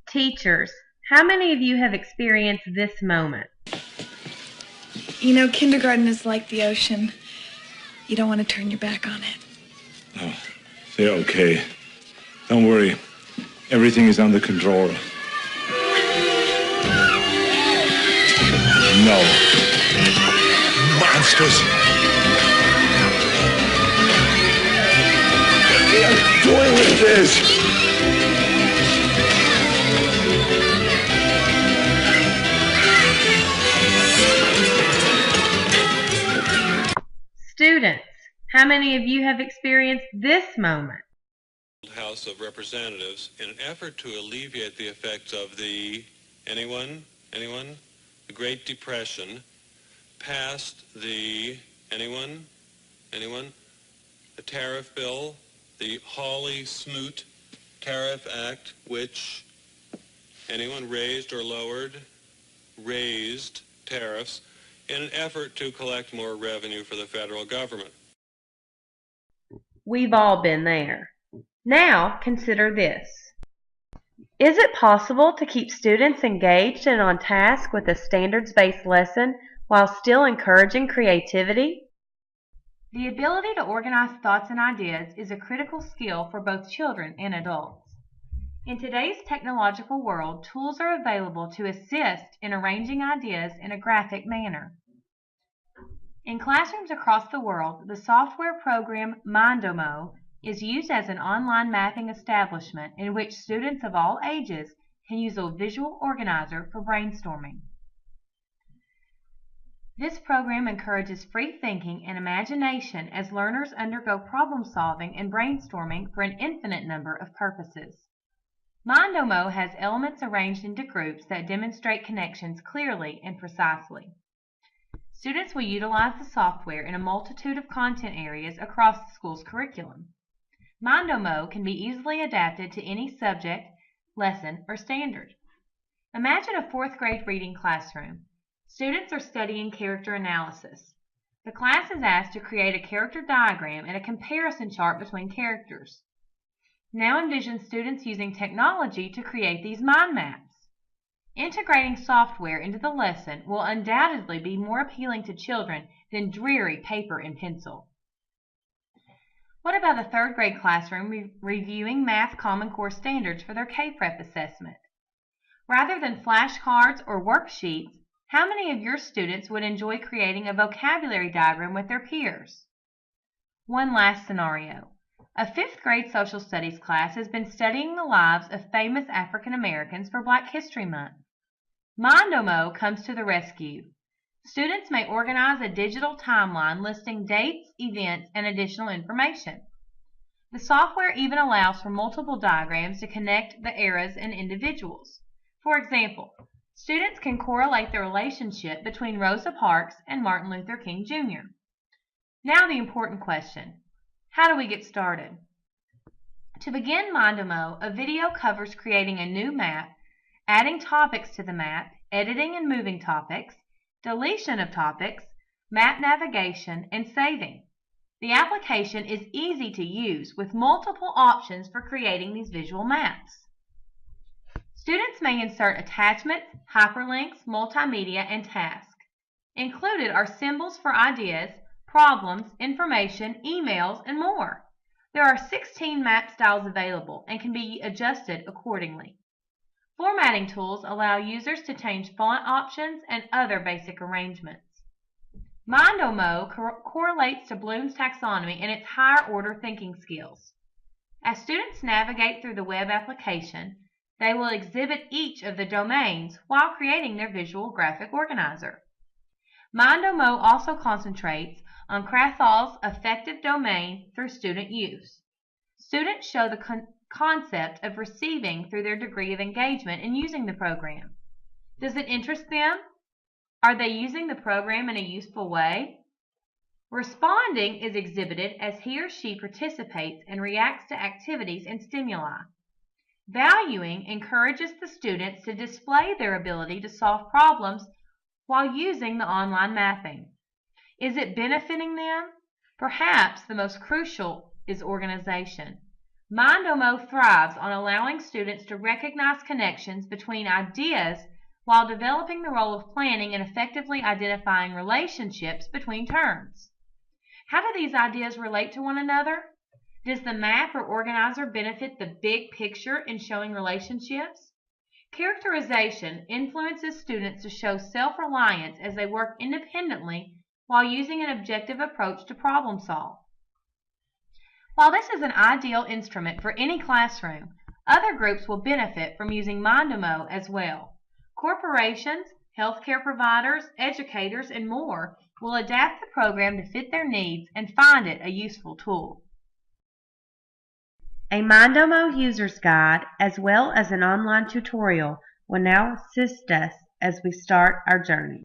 Teachers, how many of you have experienced this moment? You know, kindergarten is like the ocean. You don't want to turn your back on it. Oh, they're okay. Don't worry. Everything is under control. No. Monsters. What are you doing with this? Students, how many of you have experienced this moment? House of Representatives in an effort to alleviate the effects of the the Great Depression passed the the tariff bill, the Hawley-Smoot Tariff Act, which raised or raised tariffs in an effort to collect more revenue for the federal government. We've all been there. Now, consider this. Is it possible to keep students engaged and on task with a standards-based lesson while still encouraging creativity? The ability to organize thoughts and ideas is a critical skill for both children and adults. In today's technological world, tools are available to assist in arranging ideas in a graphic manner. In classrooms across the world, the software program Mindomo is used as an online mapping establishment in which students of all ages can use a visual organizer for brainstorming. This program encourages free thinking and imagination as learners undergo problem solving and brainstorming for an infinite number of purposes. Mindomo has elements arranged into groups that demonstrate connections clearly and precisely. Students will utilize the software in a multitude of content areas across the school's curriculum. Mindomo can be easily adapted to any subject, lesson, or standard. Imagine a fourth grade reading classroom. Students are studying character analysis. The class is asked to create a character diagram and a comparison chart between characters. Now envision students using technology to create these mind maps. Integrating software into the lesson will undoubtedly be more appealing to children than dreary paper and pencil. What about a third grade classroom reviewing Math Common Core standards for their K-Prep assessment? Rather than flashcards or worksheets, how many of your students would enjoy creating a vocabulary diagram with their peers? One last scenario. A fifth grade social studies class has been studying the lives of famous African Americans for Black History Month. Mindomo comes to the rescue. Students may organize a digital timeline listing dates, events, and additional information. The software even allows for multiple diagrams to connect the eras and individuals. For example, students can correlate the relationship between Rosa Parks and Martin Luther King Jr. Now the important question. How do we get started? To begin Mindomo, a video covers creating a new map, adding topics to the map, editing and moving topics, deletion of topics, map navigation, and saving. The application is easy to use with multiple options for creating these visual maps. Students may insert attachments, hyperlinks, multimedia, and tasks. Included are symbols for ideas, problems, information, emails, and more. There are 16 map styles available and can be adjusted accordingly. Formatting tools allow users to change font options and other basic arrangements. Mindomo correlates to Bloom's taxonomy in its higher order thinking skills. As students navigate through the web application, they will exhibit each of the domains while creating their visual graphic organizer. Mindomo also concentrates on Krathall's effective domain through student use. Students show the concept of receiving through their degree of engagement in using the program. Does it interest them? Are they using the program in a useful way? Responding is exhibited as he or she participates and reacts to activities and stimuli. Valuing encourages the students to display their ability to solve problems while using the online mapping. Is it benefiting them? Perhaps the most crucial is organization. Mindomo thrives on allowing students to recognize connections between ideas while developing the role of planning and effectively identifying relationships between terms. How do these ideas relate to one another? Does the map or organizer benefit the big picture in showing relationships? Characterization influences students to show self-reliance as they work independently while using an objective approach to problem solve. While this is an ideal instrument for any classroom, other groups will benefit from using Mindomo as well. Corporations, healthcare providers, educators, and more will adapt the program to fit their needs and find it a useful tool. A Mindomo user's guide as well as an online tutorial will now assist us as we start our journey.